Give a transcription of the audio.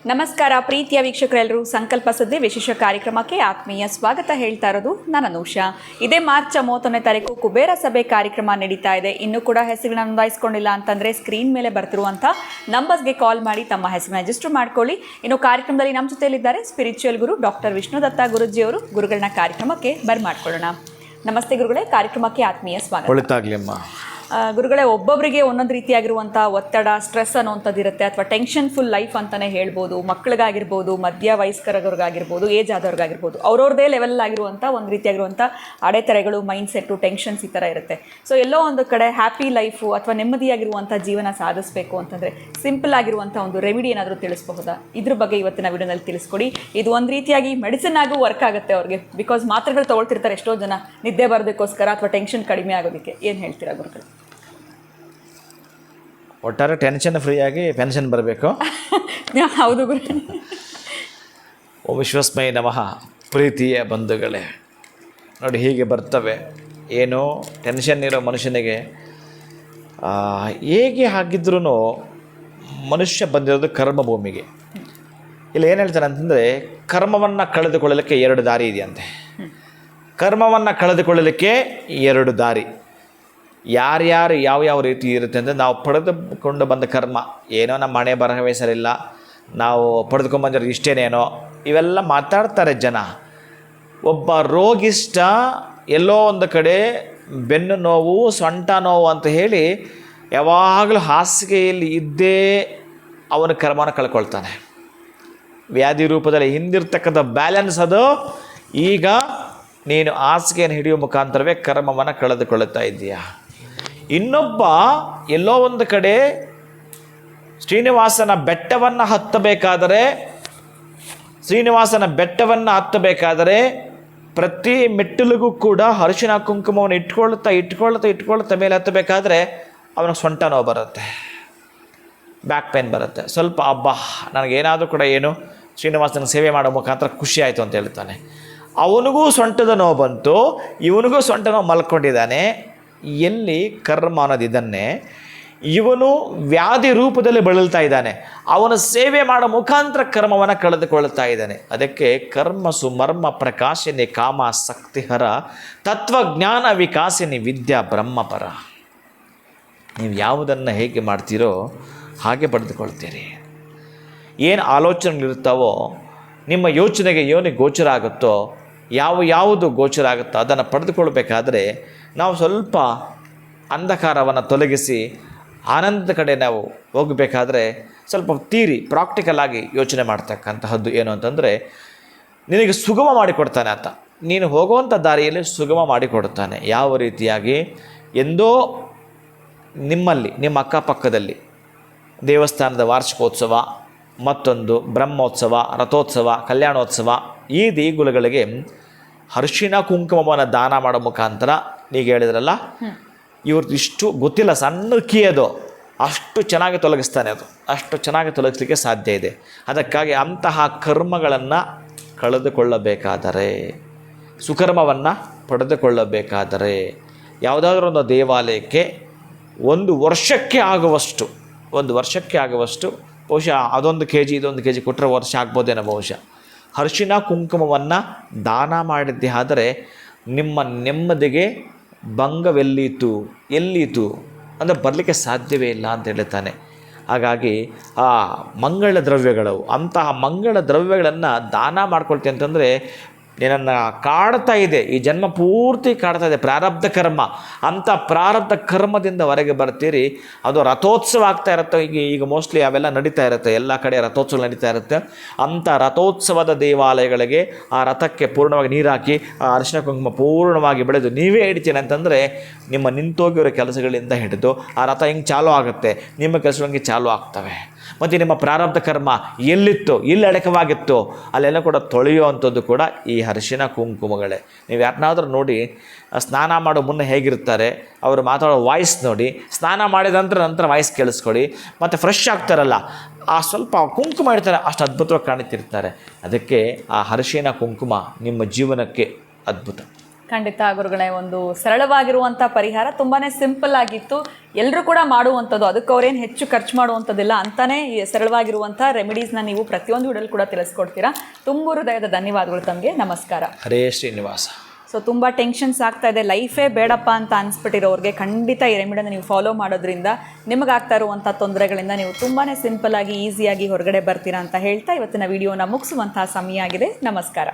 ನಮಸ್ಕಾರ ಪ್ರೀತಿಯ ವೀಕ್ಷಕರೆಲ್ಲರೂ, ಸಂಕಲ್ಪ ಸುದ್ದಿ ವಿಶೇಷ ಕಾರ್ಯಕ್ರಮಕ್ಕೆ ಆತ್ಮೀಯ ಸ್ವಾಗತ ಹೇಳ್ತಾ ಇರೋದು ನಾನು ಅನೂಷಾ. ಇದೇ ಮಾರ್ಚ್ 31ನೇ ತಾರೀಕು ಕುಬೇರ ಸಭೆ ಕಾರ್ಯಕ್ರಮ ನಡೀತಾ ಇದೆ. ಇನ್ನೂ ಕೂಡ ಹೆಸರುಗಳನ್ನ ನೋಂದಾಯಿಸ್ಕೊಂಡಿಲ್ಲ ಅಂತಂದರೆ ಸ್ಕ್ರೀನ್ ಮೇಲೆ ಬರ್ತಿರುವಂಥ ನಂಬರ್ಸ್ಗೆ ಕಾಲ್ ಮಾಡಿ ತಮ್ಮ ಹೆಸರನ್ನ ರಿಜಿಸ್ಟರ್ ಮಾಡ್ಕೊಳ್ಳಿ. ಇನ್ನು ಕಾರ್ಯಕ್ರಮದಲ್ಲಿ ನಮ್ಮ ಜೊತೆಯಲ್ಲಿದ್ದಾರೆ ಸ್ಪಿರಿಚುವಲ್ ಗುರು ಡಾಕ್ಟರ್ ವಿಷ್ಣುದತ್ತ ಗುರುಜಿಯವರು. ಗುರುಗಳನ್ನ ಕಾರ್ಯಕ್ರಮಕ್ಕೆ ಬರ್ಮಾಡ್ಕೊಳ್ಳೋಣ. ನಮಸ್ತೆ ಗುರುಗಳೇ, ಕಾರ್ಯಕ್ರಮಕ್ಕೆ ಆತ್ಮೀಯ ಸ್ವಾಗತ. ಒಳಿತಾಗ್ಲಿ ಅಮ್ಮ. ಗುರುಗಳೇ, ಒಬ್ಬೊಬ್ಬರಿಗೆ ಒಂದೊಂದು ರೀತಿಯಾಗಿರುವಂಥ ಒತ್ತಡ, ಸ್ಟ್ರೆಸ್ ಅನ್ನೋಂಥದ್ದು ಇರುತ್ತೆ, ಅಥವಾ ಟೆನ್ಷನ್ ಫುಲ್ ಲೈಫ್ ಅಂತಲೇ ಹೇಳ್ಬೋದು. ಮಕ್ಕಳಿಗಾಗಿರ್ಬೋದು, ಮಧ್ಯ ವಯಸ್ಕರಿಗಾಗಿರ್ಬೋದು, ಏಜ್ ಆದವ್ರಿಗಾಗಿರ್ಬೋದು, ಅವ್ರವ್ರದೇ ಲೆವೆಲ್ ಆಗಿರುವಂಥ ಒಂದು ರೀತಿಯಾಗಿರುವಂಥ ಅಡೆತಡೆಗಳು, ಮೈಂಡ್ ಸೆಟ್ಟು, ಟೆನ್ಷನ್ಸ್ ಈ ಥರ ಇರುತ್ತೆ. ಸೊ ಎಲ್ಲೋ ಒಂದು ಕಡೆ ಹ್ಯಾಪಿ ಲೈಫು ಅಥವಾ ನೆಮ್ಮದಿಯಾಗಿರುವಂಥ ಜೀವನ ಸಾಧಿಸಬೇಕು ಅಂತಂದರೆ ಸಿಂಪಲ್ ಆಗಿರುವಂಥ ಒಂದು ರೆಮಿಡಿ ಏನಾದರೂ ತಿಳಿಸಬಹುದಾ? ಇದ್ರ ಬಗ್ಗೆ ಇವತ್ತಿನ ವಿಡಿಯೋನಲ್ಲಿ ತಿಳಿಸ್ಕೊಡಿ. ಇದು ಒಂದು ರೀತಿಯಾಗಿ ಮೆಡಿಸಿನ್ ಆಗೂ ವರ್ಕ್ ಆಗುತ್ತೆ ಅವ್ರಿಗೆ, ಬಿಕಾಸ್ ಮಾತ್ರೆಗಳು ತೊಗೊಳ್ತಿರ್ತಾರೆ ಎಷ್ಟೋ ಜನ ನಿದ್ದೆ ಬರೋದಕ್ಕೋಸ್ಕರ ಅಥವಾ ಟೆನ್ಷನ್ ಕಡಿಮೆ ಆಗೋದಕ್ಕೆ. ಏನು ಹೇಳ್ತೀರಾ ಗುರುಗಳು? ಒಟ್ಟಾರೆ ಟೆನ್ಷನ್ ಫ್ರೀ ಆಗಿ ಪೆನ್ಷನ್ ಬರಬೇಕು. ಹೌದು ಗುರು. ಓ ವಿಶ್ವಸ್ಮೈ ನಮಃ. ಪ್ರೀತಿಯ ಬಂಧುಗಳೇ, ನೋಡಿ ಹೀಗೆ ಬರ್ತವೆ. ಏನು ಟೆನ್ಷನ್ ಇರೋ ಮನುಷ್ಯನಿಗೆ ಹೇಗೆ ಆಗಿದ್ರೂ ಮನುಷ್ಯ ಬಂದಿರೋದು ಕರ್ಮಭೂಮಿಗೆ. ಇಲ್ಲಿ ಏನು ಹೇಳ್ತಾರೆ ಅಂತಂದರೆ, ಕರ್ಮವನ್ನು ಕಳೆದುಕೊಳ್ಳಲಿಕ್ಕೆ 2 ದಾರಿ ಇದೆಯಂತೆ. ಕರ್ಮವನ್ನು ಕಳೆದುಕೊಳ್ಳಲಿಕ್ಕೆ 2 ದಾರಿ. ಯಾರ್ಯಾರು ಯಾವ ರೀತಿ ಇರುತ್ತೆ ಅಂದರೆ, ನಾವು ಪಡೆದುಕೊಂಡು ಬಂದ ಕರ್ಮ ಏನೋ, ನಮ್ಮ ಮನೆ ಬರಹವೇ ಸರಿಯಿಲ್ಲ, ನಾವು ಪಡೆದುಕೊಂಡ್ಬಂದಿರೋ ಇಷ್ಟೇನೇನೋ, ಇವೆಲ್ಲ ಮಾತಾಡ್ತಾರೆ ಜನ. ಒಬ್ಬ ರೋಗಿಷ್ಟ ಎಲ್ಲೋ ಒಂದು ಕಡೆ ಬೆನ್ನು ನೋವು, ಸೊಂಟ ನೋವು ಅಂತ ಹೇಳಿ ಯಾವಾಗಲೂ ಹಾಸಿಗೆಯಲ್ಲಿ ಇದ್ದೇ ಅವನ ಕರ್ಮನ ಕಳ್ಕೊಳ್ತಾನೆ. ವ್ಯಾಧಿ ರೂಪದಲ್ಲಿ ಹಿಂದಿರ್ತಕ್ಕಂಥ ಬ್ಯಾಲೆನ್ಸ್ ಅದು. ಈಗ ನೀನು ಹಾಸಿಗೆಯನ್ನು ಹಿಡಿಯುವ ಮುಖಾಂತರವೇ ಕರ್ಮವನ್ನು ಕಳೆದುಕೊಳ್ಳುತ್ತಾ ಇದ್ದೀಯಾ. ಇನ್ನೊಬ್ಬ ಎಲ್ಲೋ ಒಂದು ಕಡೆ ಶ್ರೀನಿವಾಸನ ಬೆಟ್ಟವನ್ನು ಹತ್ತಬೇಕಾದರೆ ಪ್ರತಿ ಮೆಟ್ಟಿಲಿಗೂ ಕೂಡ ಅರಿಶಿನ ಕುಂಕುಮವನ್ನು ಇಟ್ಕೊಳ್ತಾ ಮೇಲೆ ಹತ್ತಬೇಕಾದ್ರೆ ಅವನಿಗೆ ಸೊಂಟ ನೋವು ಬರುತ್ತೆ, ಬ್ಯಾಕ್ ಪೇನ್ ಬರುತ್ತೆ. ಸ್ವಲ್ಪ ನನಗೇನಾದರೂ ಕೂಡ ಏನು ಶ್ರೀನಿವಾಸನ ಸೇವೆ ಮಾಡೋ ಮುಖಾಂತರ ಖುಷಿ ಆಯಿತು ಅಂತ ಹೇಳ್ತಾನೆ. ಅವನಿಗೂ ಸೊಂಟದ ನೋವು ಬಂತು, ಇವನಿಗೂ ಸೊಂಟ ನೋವು ಮಲ್ಕೊಂಡಿದ್ದಾನೆ. ಎಲ್ಲಿ ಕರ್ಮ ಅನ್ನೋದು ಇದನ್ನೇ ಇವನು ವ್ಯಾಧಿ ರೂಪದಲ್ಲಿ ಬಳಲ್ತಾ ಇದ್ದಾನೆ. ಅವನ ಸೇವೆ ಮಾಡೋ ಮುಖಾಂತರ ಕರ್ಮವನ್ನು ಕಳೆದುಕೊಳ್ತಾ ಇದ್ದಾನೆ. ಅದಕ್ಕೆ ಕರ್ಮ ಸುಮರ್ಮ ಪ್ರಕಾಶಿನಿ ಕಾಮಾಸಕ್ತಿಹರ ತತ್ವಜ್ಞಾನ ವಿಕಾಸಿನಿ ವಿದ್ಯಾ ಬ್ರಹ್ಮಪರ. ನೀವು ಯಾವುದನ್ನು ಹೇಗೆ ಮಾಡ್ತೀರೋ ಹಾಗೆ ಪಡೆದುಕೊಳ್ತೀರಿ. ಏನು ಆಲೋಚನೆಗಳಿರ್ತಾವೋ, ನಿಮ್ಮ ಯೋಚನೆಗೆ ಯೋನಿಗೆ ಗೋಚರ ಆಗುತ್ತೋ, ಯಾವುದು ಗೋಚರ ಆಗುತ್ತೋ ಅದನ್ನು ಪಡೆದುಕೊಳ್ಬೇಕಾದ್ರೆ ನಾವು ಸ್ವಲ್ಪ ಅಂಧಕಾರವನ್ನು ತೊಲಗಿಸಿ ಆನಂದದ ಕಡೆ ನಾವು ಹೋಗಬೇಕಾದ್ರೆ ಸ್ವಲ್ಪ ಪ್ರಾಕ್ಟಿಕಲ್ ಆಗಿ ಯೋಚನೆ ಮಾಡ್ತಕ್ಕಂತಹದ್ದು ಏನು ಅಂತಂದರೆ, ನಿನಗೆ ಸುಗಮ ಮಾಡಿಕೊಡ್ತಾನೆ ಆತ. ನೀನು ಹೋಗುವಂಥ ದಾರಿಯಲ್ಲಿ ಸುಗಮ ಮಾಡಿಕೊಡ್ತಾನೆ. ಯಾವ ರೀತಿಯಾಗಿ ಎಂದೋ ನಿಮ್ಮಲ್ಲಿ, ನಿಮ್ಮ ಅಕ್ಕಪಕ್ಕದಲ್ಲಿ ದೇವಸ್ಥಾನದ ವಾರ್ಷಿಕೋತ್ಸವ, ಮತ್ತೊಂದು ಬ್ರಹ್ಮೋತ್ಸವ, ರಥೋತ್ಸವ, ಕಲ್ಯಾಣೋತ್ಸವ, ಈ ದೇಗುಲಗಳಿಗೆ ಅರಿಶಿನ ಕುಂಕುಮವನ್ನು ದಾನ ಮಾಡೋ ಮುಖಾಂತರ, ಈಗ ಹೇಳಿದ್ರಲ್ಲ, ಇವ್ರದ್ದು ಇಷ್ಟು ಗೊತ್ತಿಲ್ಲ, ಸಣ್ಣ ಕೀ ಅದು, ಅಷ್ಟು ಚೆನ್ನಾಗಿ ತೊಲಗಿಸ್ತಾನೆ. ಅಷ್ಟು ಚೆನ್ನಾಗಿ ತೊಲಗಿಸ್ಲಿಕ್ಕೆ ಸಾಧ್ಯ ಇದೆ. ಅದಕ್ಕಾಗಿ ಅಂತಹ ಕರ್ಮಗಳನ್ನು ಕಳೆದುಕೊಳ್ಳಬೇಕಾದರೆ, ಸುಕರ್ಮವನ್ನು ಪಡೆದುಕೊಳ್ಳಬೇಕಾದರೆ ಯಾವುದಾದ್ರೂ ಒಂದು ದೇವಾಲಯಕ್ಕೆ ಒಂದು ವರ್ಷಕ್ಕೆ ಆಗುವಷ್ಟು ಬಹುಶಃ ಅದೊಂದು ಕೆಜಿ ಇದೊಂದು ಕೆಜಿ ಕೊಟ್ಟರೆ ವರ್ಷ ಆಗ್ಬೋದೇನೋ ಬಹುಶಃ ಅರಿಶಿನ ಕುಂಕುಮವನ್ನು ದಾನ ಮಾಡಿದ್ದೆ ಆದರೆ ನಿಮ್ಮ ನೆಮ್ಮದಿಗೆ ಭಂಗವೆಲ್ಲೀತು ಅಂದರೆ ಬರಲಿಕ್ಕೆ ಸಾಧ್ಯವೇ ಇಲ್ಲ ಅಂತ ಹೇಳ್ತಾನೆ. ಹಾಗಾಗಿ ಆ ಮಂಗಳ ದ್ರವ್ಯಗಳು, ಅಂತಹ ಮಂಗಳ ದ್ರವ್ಯಗಳನ್ನು ದಾನ ಮಾಡ್ಕೊಳ್ತೀವಿ ಅಂತಂದರೆ, ನಿನ್ನನ್ನು ಕಾಡ್ತಾ ಇದೆ, ಈ ಜನ್ಮ ಪೂರ್ತಿ ಕಾಡ್ತಾ ಇದೆ ಪ್ರಾರಬ್ಧ ಕರ್ಮ. ಅಂಥ ಪ್ರಾರಬ್ಧ ಕರ್ಮದಿಂದ ಹೊರಗೆ ಬರ್ತೀರಿ. ಅದು ರಥೋತ್ಸವ ಆಗ್ತಾ ಇರುತ್ತೆ. ಈಗ ಮೋಸ್ಟ್ಲಿ ಅವೆಲ್ಲ ನಡೀತಾ ಇರುತ್ತೆ, ಎಲ್ಲ ಕಡೆ ರಥೋತ್ಸವ ನಡೀತಾ ಇರುತ್ತೆ. ಅಂಥ ರಥೋತ್ಸವದ ದೇವಾಲಯಗಳಿಗೆ ಆ ರಥಕ್ಕೆ ಪೂರ್ಣವಾಗಿ ನೀರು ಹಾಕಿ ಆ ಅರಿಶಿನ ಕುಂಕುಮ ಪೂರ್ಣವಾಗಿ ಬೆಳೆದು ನೀವೇ ಹಿಡಿತೀನಿ ಅಂತಂದರೆ, ನಿಮ್ಮ ನಿಂತೋಗಿರೋ ಕೆಲಸಗಳಿಂದ ಹಿಡಿದು ಆ ರಥ ಹಿಂಗೆ ಚಾಲೂ ಆಗುತ್ತೆ, ನಿಮ್ಮ ಕೆಲಸಗಳು ಹಿಂಗೆ ಚಾಲೂ ಆಗ್ತವೆ. ಮತ್ತು ನಿಮ್ಮ ಪ್ರಾರಬ್ಧ ಕರ್ಮ ಎಲ್ಲಿತ್ತು, ಎಲ್ಲಿ ಅಡಕವಾಗಿತ್ತು, ಅಲ್ಲೆಲ್ಲ ಕೂಡ ತೊಳೆಯುವಂಥದ್ದು ಕೂಡ ಈ ಅರಿಶಿನ ಕುಂಕುಮಗಳೇ. ನೀವು ಯಾರನ್ನಾದ್ರೂ ನೋಡಿ ಸ್ನಾನ ಮಾಡೋ ಮುನ್ನ ಹೇಗಿರ್ತಾರೆ, ಅವರು ಮಾತಾಡೋ ವಾಯ್ಸ್ ನೋಡಿ, ಸ್ನಾನ ಮಾಡಿದ ನಂತರ ವಾಯ್ಸ್ ಕೇಳಿಸ್ಕೊಳ್ಳಿ. ಮತ್ತು ಫ್ರೆಶ್ ಆಗ್ತಾರಲ್ಲ, ಆ ಸ್ವಲ್ಪ ಕುಂಕುಮ ಇಡ್ತಾರೆ, ಅಷ್ಟು ಅದ್ಭುತವಾಗಿ ಕಾಣುತ್ತಿರ್ತಾರೆ. ಅದಕ್ಕೆ ಆ ಅರಿಶಿನ ಕುಂಕುಮ ನಿಮ್ಮ ಜೀವನಕ್ಕೆ ಅದ್ಭುತ. ಖಂಡಿತ ಗುರುಗಳೇ, ಒಂದು ಸರಳವಾಗಿರುವಂಥ ಪರಿಹಾರ ತುಂಬಾ ಸಿಂಪಲ್ ಆಗಿತ್ತು, ಎಲ್ಲರೂ ಕೂಡ ಮಾಡುವಂಥದ್ದು, ಅದಕ್ಕೆ ಅವ್ರೇನು ಹೆಚ್ಚು ಖರ್ಚು ಮಾಡುವಂಥದ್ದಿಲ್ಲ ಅಂತಾನೆ ಸರಳವಾಗಿರುವಂಥ ರೆಮಿಡೀಸ್ನ ನೀವು ಪ್ರತಿಯೊಂದು ವಿಡಿಯೋಲಿ ಕೂಡ ತಿಳಿಸ್ಕೊಡ್ತೀರಾ. ತುಂಬ ಹೃದಯದ ಧನ್ಯವಾದಗಳು ತಮಗೆ. ನಮಸ್ಕಾರ. ಹರೇ ಶ್ರೀನಿವಾಸ. ಸೊ ತುಂಬ ಟೆನ್ಷನ್ಸ್ ಆಗ್ತಾ ಇದೆ, ಲೈಫೇ ಬೇಡಪ್ಪ ಅಂತ ಅನ್ಸ್ಬಿಟ್ಟಿರೋರಿಗೆ ಖಂಡಿತ ಈ ರೆಮಿಡಿನ ನೀವು ಫಾಲೋ ಮಾಡೋದ್ರಿಂದ ನಿಮಗಾಗ್ತಾ ಇರುವಂಥ ತೊಂದರೆಗಳಿಂದ ನೀವು ತುಂಬಾ ಸಿಂಪಲ್ ಆಗಿ ಈಸಿಯಾಗಿ ಹೊರಗಡೆ ಬರ್ತೀರಾ ಅಂತ ಹೇಳ್ತಾ ಇವತ್ತಿನ ವಿಡಿಯೋನ ಮುಗಿಸುವಂತಹ ಸಮಯ ಆಗಿದೆ. ನಮಸ್ಕಾರ.